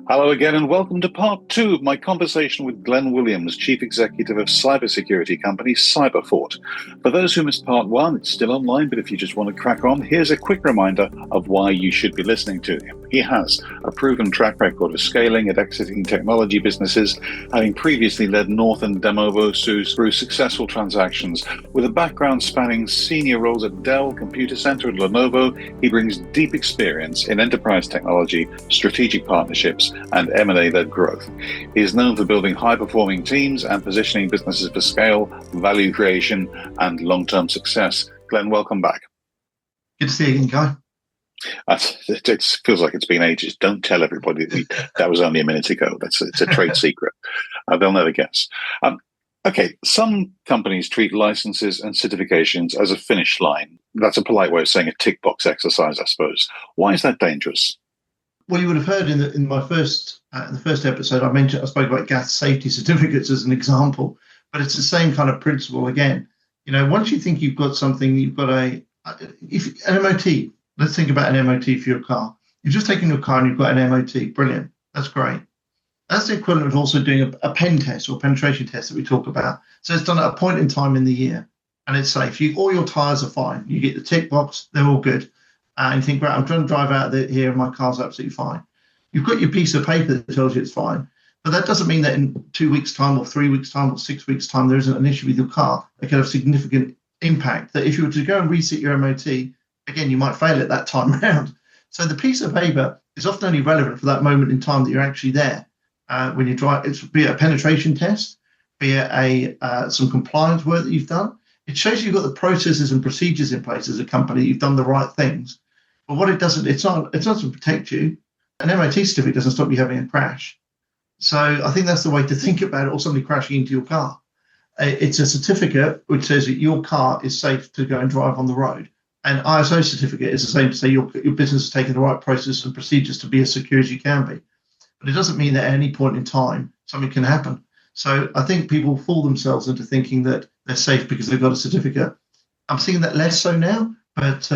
Hello again, and welcome to part two of my conversation with Glen Williams, Chief Executive of cybersecurity company Cyberfort. For those who missed part one, it's still online, but if you just want to crack on, here's a quick reminder of why you should be listening to him. He has a proven track record of scaling and exiting technology businesses, having previously led Northern Demovosu through successful transactions. With a background spanning senior roles at Dell, Computer Center, and Lenovo, he brings deep experience in enterprise technology, strategic partnerships, and M&A-led growth. He is known for building high-performing teams and positioning businesses for scale, value creation, and long-term success. Glen, welcome back. Good to see you again, Guy. It feels like it's been ages. Don't tell everybody that was only a minute ago. It's a trade secret. They'll never guess. Okay, some companies treat licenses and certifications as a finish line. That's a polite way of saying a tick box exercise, I suppose. Why is that dangerous? Well, you would have heard in the first episode I spoke about gas safety certificates as an example, but it's the same kind of principle again. You know, once you think you've got something, you've got an MOT. Let's think about an MOT for your car. You've just taken your car and you've got an MOT. Brilliant. That's great. That's the equivalent of also doing a pen test or penetration test that we talk about. So it's done at a point in time in the year and it's safe. All your tyres are fine. You get the tick box, they're all good. And you think, right, I'm trying to drive out here and my car's absolutely fine. You've got your piece of paper that tells you it's fine. But that doesn't mean that in 2 weeks' time or 3 weeks' time or 6 weeks' time, there isn't an issue with your car that can have significant impact. That if you were to go and reset your MOT, again, you might fail it that time around. So the piece of paper is often only relevant for that moment in time that you're actually there. When you drive, be it a penetration test, be it some compliance work that you've done. It shows you've got the processes and procedures in place as a company. You've done the right things. But what it doesn't, it's not to protect you. An MOT certificate doesn't stop you having a crash. So I think that's the way to think about it, or somebody crashing into your car. It's a certificate which says that your car is safe to go and drive on the road. An ISO certificate is the same to say your business has taken the right processes and procedures to be as secure as you can be. But it doesn't mean that at any point in time something can happen. So I think people fool themselves into thinking that they're safe because they've got a certificate. I'm seeing that less so now. But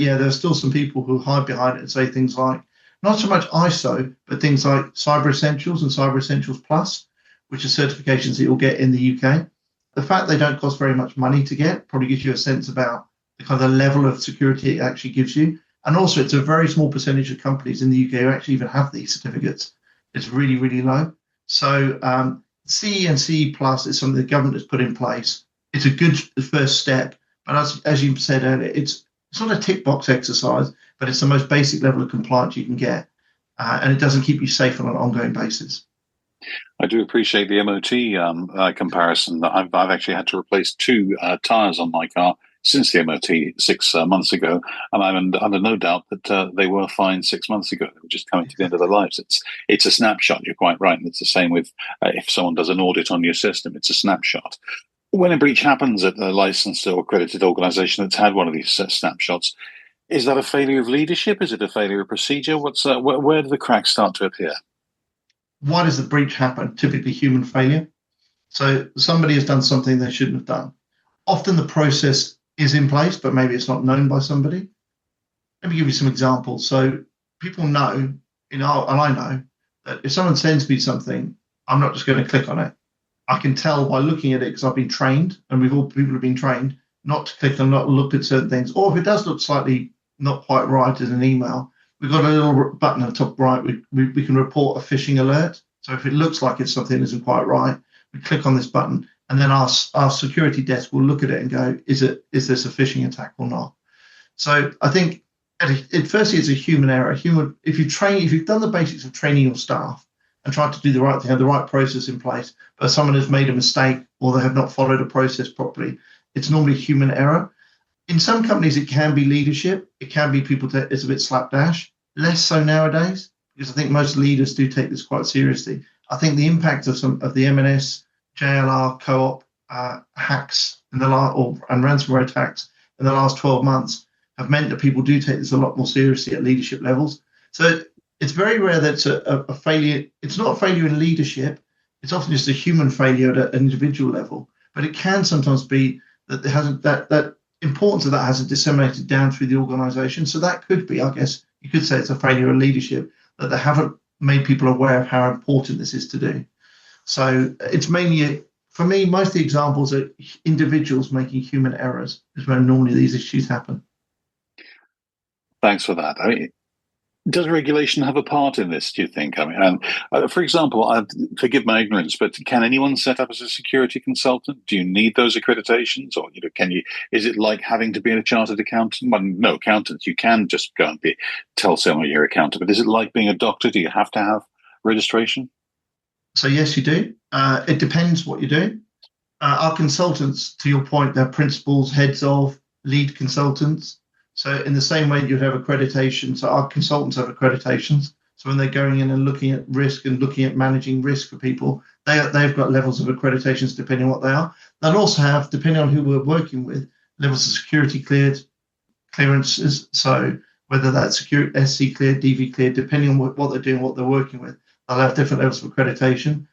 yeah, there's still some people who hide behind it and say things like, not so much ISO, but things like Cyber Essentials and Cyber Essentials Plus, which are certifications that you'll get in the UK. The fact they don't cost very much money to get probably gives you a sense about the kind of level of security it actually gives you. And also, it's a very small percentage of companies in the UK who actually even have these certificates. It's really, really low. So CE and CE Plus is something the government has put in place. It's a good first step. But as you said earlier, it's not a tick box exercise, but it's the most basic level of compliance you can get. And it doesn't keep you safe on an ongoing basis. I do appreciate the MOT comparison. I've actually had to replace two tyres on my car since the MOT 6 months ago. And I'm under no doubt that they were fine 6 months ago. They were just coming to the end of their lives. It's a snapshot. You're quite right. And it's the same with if someone does an audit on your system, it's a snapshot. When a breach happens at a licensed or accredited organization that's had one of these snapshots, is that a failure of leadership? Is it a failure of procedure? Where do the cracks start to appear? Why does the breach happen? Typically human failure. So somebody has done something they shouldn't have done. Often the process is in place, but maybe it's not known by somebody. Let me give you some examples. So people know, and I know, that if someone sends me something, I'm not just going to click on it. I can tell by looking at it because I've been trained, and people have been trained not to click on, not look at certain things. Or if it does look slightly not quite right as an email, we've got a little button at the top right. We can report a phishing alert. So if it looks like it's something that isn't quite right, we click on this button, and then our security desk will look at it and go, is this a phishing attack or not? So I think firstly it's a human error. If you've done the basics of training your staff and tried to do the right thing, have the right process in place, but someone has made a mistake or they have not followed a process properly, it's normally human error. In some companies, it can be leadership. It can be people it's a bit slapdash. Less so nowadays, because I think most leaders do take this quite seriously. I think the impact of the M&S, JLR, co-op hacks and ransomware attacks in the last 12 months have meant that people do take this a lot more seriously at leadership levels. So it's very rare that it's a failure. It's not a failure in leadership. It's often just a human failure at an individual level. But it can sometimes be that there hasn't that importance of that hasn't disseminated down through the organisation. So that could be, I guess, you could say it's a failure of leadership, that they haven't made people aware of how important this is to do. So it's mainly, for me, most of the examples are individuals making human errors is where normally these issues happen. Thanks for that. I mean, does regulation have a part in this, do you think? I mean, for example, forgive my ignorance, but can anyone set up as a security consultant? Do you need those accreditations? Or is it like having to be a chartered accountant? Well, no, accountants, you can just go and tell someone you're an accountant, but is it like being a doctor? Do you have to have registration? So yes, you do. It depends what you're doing. Our consultants, to your point, they're principals, heads of, lead consultants. So in the same way you'd have accreditation, so our consultants have accreditations. So when they're going in and looking at risk and looking at managing risk for people, they've got levels of accreditations depending on what they are. They'll also have, depending on who we're working with, levels of security clearances. So whether that's security, SC cleared, DV cleared, depending on what they're doing, what they're working with, they'll have different levels of accreditation.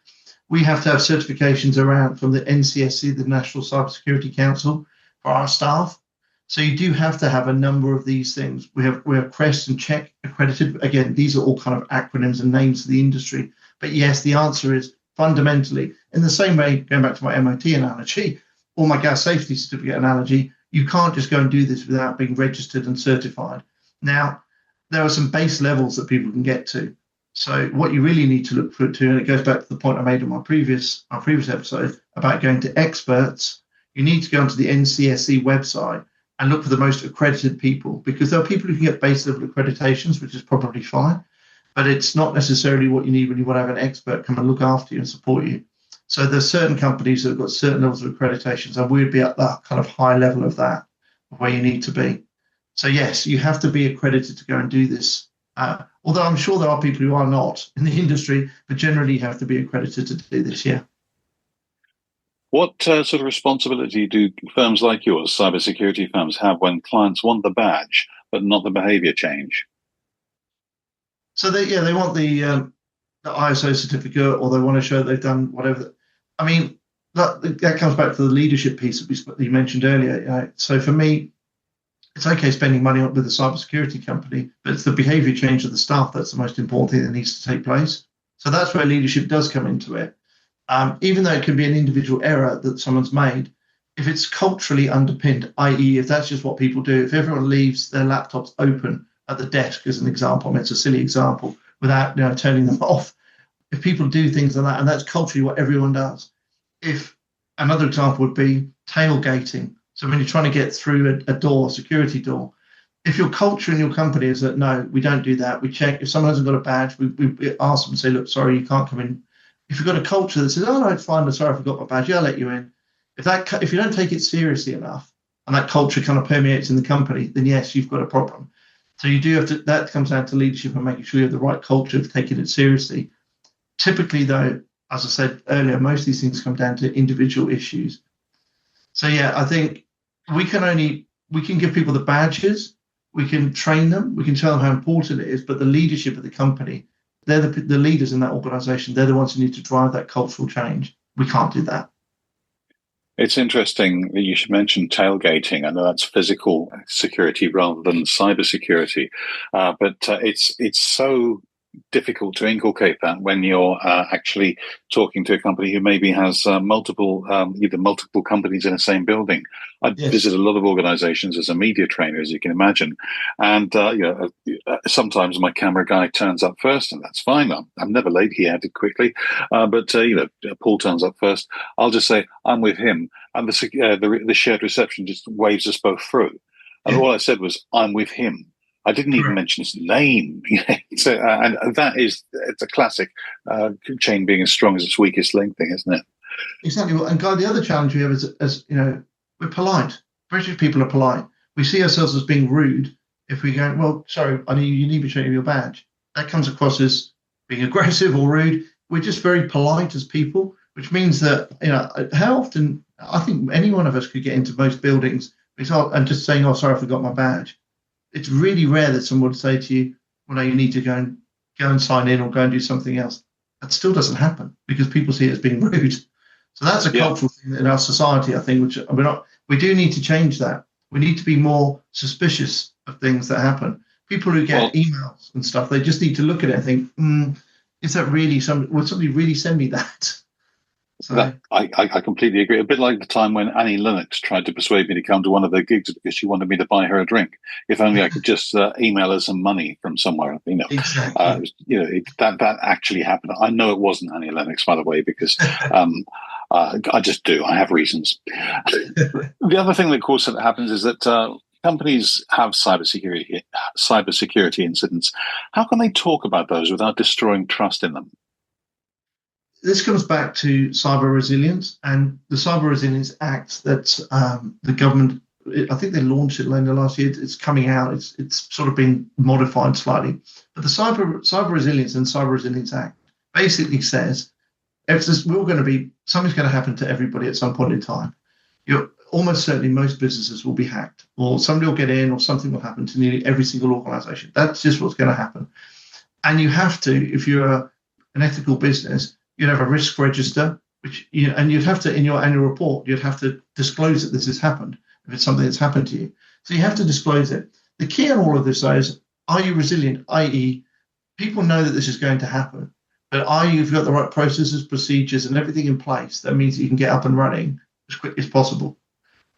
We have to have certifications around from the NCSC, the National Cybersecurity Council, for our staff. So you do have to have a number of these things. We have CREST and CHECK accredited. Again, these are all kind of acronyms and names of the industry. But yes, the answer is fundamentally, in the same way, going back to my MOT analogy or my gas safety certificate analogy, you can't just go and do this without being registered and certified. Now, there are some base levels that people can get to. So what you really need to look for to, and it goes back to the point I made in our previous episode about going to experts, you need to go onto the NCSC website and look for the most accredited people, because there are people who can get base level accreditations, which is probably fine, but it's not necessarily what you need when you want to have an expert come and look after you and support you. So there's certain companies that have got certain levels of accreditations, and we'd be at that kind of high level of that, of where you need to be. So yes, you have to be accredited to go and do this. Although I'm sure there are people who are not in the industry, but generally you have to be accredited to do this, yeah. What sort of responsibility do firms like yours, cybersecurity firms, have when clients want the badge but not the behavior change? So they want the ISO certificate, or they want to show they've done whatever. I mean, that comes back to the leadership piece that you mentioned earlier. So for me, it's okay spending money with a cybersecurity company, but it's the behavior change of the staff that's the most important thing that needs to take place. So that's where leadership does come into it. Even though it can be an individual error that someone's made, if it's culturally underpinned, i.e. if that's just what people do, if everyone leaves their laptops open at the desk, as an example, I mean, it's a silly example, without turning them off, if people do things like that, and that's culturally what everyone does. If another example would be tailgating. So when you're trying to get through a door, security door, if your culture in your company is that, no, we don't do that, we check, if someone hasn't got a badge, we ask them and say, look, sorry, you can't come in. If you've got a culture that says, oh, no, it's fine, sorry, I forgot my badge, yeah, I'll let you in. If you don't take it seriously enough, and that culture kind of permeates in the company, then yes, you've got a problem. So you do have to, that comes down to leadership and making sure you have the right culture of taking it seriously. Typically, though, as I said earlier, most of these things come down to individual issues. So yeah, I think we can give people the badges, we can train them, we can tell them how important it is, but the leadership of the company, they're the leaders in that organization. They're the ones who need to drive that cultural change. We can't do that. It's interesting that you should mention tailgating. I know that's physical security rather than cyber security, but it's so difficult to inculcate that when you're actually talking to a company who maybe has multiple companies in the same building. I visit a lot of organizations as a media trainer, as you can imagine, and sometimes my camera guy turns up first, and that's fine. I'm never late. He added quickly, but Paul turns up first. I'll just say I'm with him, and the shared reception just waves us both through. And all I said was I'm with him. I didn't even mention his name. So, and it's a classic chain being as strong as its weakest link thing, isn't it? Exactly. And Guy, the other challenge we have is, as we're polite. British people are polite. We see ourselves as being rude if we go, well, sorry, you need me to show you your badge. That comes across as being aggressive or rude. We're just very polite as people, which means that, how often, I think any one of us could get into most buildings and just saying, oh, sorry, I forgot my badge. It's really rare that someone would say to you, well, no, you need to go and sign in or go and do something else. That still doesn't happen because people see it as being rude. So that's a cultural thing in our society, I think, which we do need to change that. We need to be more suspicious of things that happen. People who get emails and stuff, they just need to look at it and think, is that really would somebody really send me that? So I completely agree. A bit like the time when Annie Lennox tried to persuade me to come to one of their gigs because she wanted me to buy her a drink. If only I could just email her some money from somewhere. exactly. That actually happened. I know it wasn't Annie Lennox, by the way, because I just do. I have reasons. The other thing that, of course, that happens is that companies have cybersecurity incidents. How can they talk about those without destroying trust in them? This comes back to cyber resilience and the Cyber Resilience Act that the government, I think they launched it in the last year. It's coming out. It's sort of been modified slightly. But the Cyber Resilience and Cyber Resilience Act basically says something's going to happen to everybody at some point in time. You're almost certainly most businesses will be hacked, or somebody will get in, or something will happen to nearly every single organization. That's just what's going to happen. And you have to, if you're an ethical business, you'd have a risk register, and you'd have to, in your annual report, you'd have to disclose that this has happened if it's something that's happened to you. So you have to disclose it. The key in all of this, though, is are you resilient? I.e., people know that this is going to happen, but you've got the right processes, procedures, and everything in place. That means that you can get up and running as quick as possible.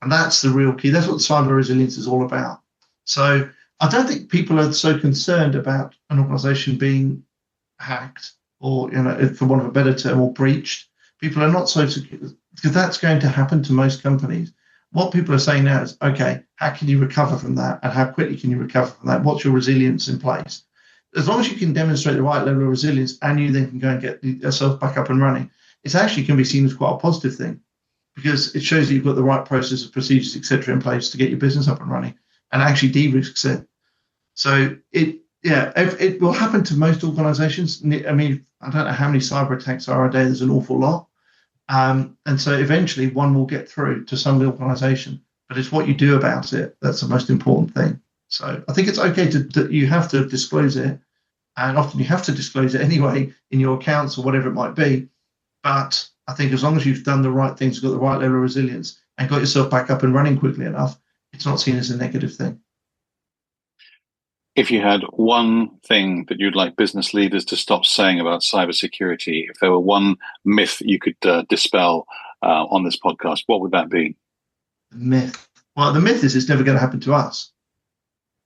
And that's the real key. That's what cyber resilience is all about. So I don't think people are so concerned about an organization being hacked, or, for want of a better term, or breached. People are not so secure, because that's going to happen to most companies. What people are saying now is, okay, how can you recover from that? And how quickly can you recover from that? What's your resilience in place? As long as you can demonstrate the right level of resilience and you then can go and get yourself back up and running, it actually can be seen as quite a positive thing, because it shows that you've got the right processes, procedures, etc. in place to get your business up and running and actually de-risks it. So it will happen to most organizations. I mean, I don't know how many cyber attacks are a day. There's an awful lot. And so eventually one will get through to some organization, but it's what you do about it that's the most important thing. So I think it's okay that you have to disclose it, and often you have to disclose it anyway in your accounts or whatever it might be. But I think as long as you've done the right things, got the right level of resilience, and got yourself back up and running quickly enough, it's not seen as a negative thing. If you had one thing that you'd like business leaders to stop saying about cybersecurity, if there were one myth you could dispel on this podcast, what would that be? The myth. Well, the myth is it's never going to happen to us.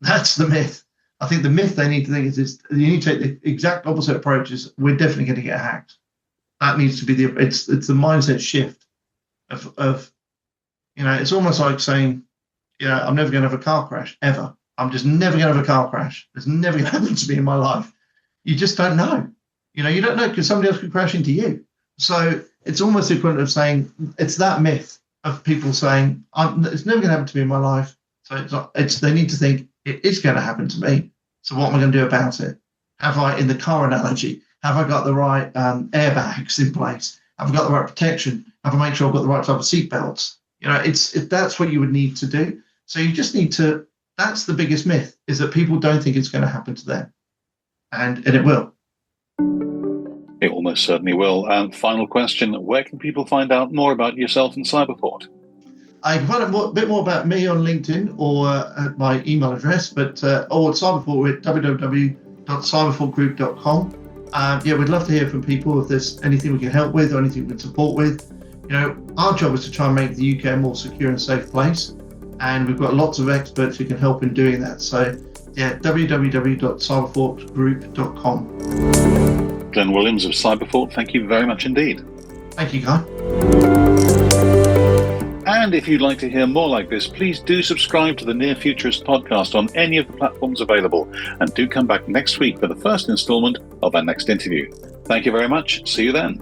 That's the myth. I think the myth they need to think is you need to take the exact opposite approach. Is we're definitely going to get hacked. That needs to be it's the mindset shift of it's almost like saying, I'm never going to have a car crash ever. I'm just never going to have a car crash. It's never going to happen to me in my life. You just don't know. You don't know, because somebody else could crash into you. So it's almost equivalent of saying it's that myth of people saying it's never going to happen to me in my life. So they need to think it is going to happen to me. So what am I going to do about it? Have I, in the car analogy, have I got the right airbags in place? Have I got the right protection? Have I made sure I've got the right type of seatbelts? That's what you would need to do. So you just need to. That's the biggest myth, is that people don't think it's going to happen to them. And it will. It almost certainly will. Final question, where can people find out more about yourself and Cyberfort? I can find out a bit more about me on LinkedIn or at my email address, or at Cyberfort, we're at www.cyberfortgroup.com. We'd love to hear from people if there's anything we can help with or anything we can support with. Our job is to try and make the UK a more secure and safe place. And we've got lots of experts who can help in doing that. So, www.cyberfortgroup.com. Glen Williams of Cyberfort, thank you very much indeed. Thank you, Guy. And if you'd like to hear more like this, please do subscribe to the Near Futurist podcast on any of the platforms available. And do come back next week for the first installment of our next interview. Thank you very much. See you then.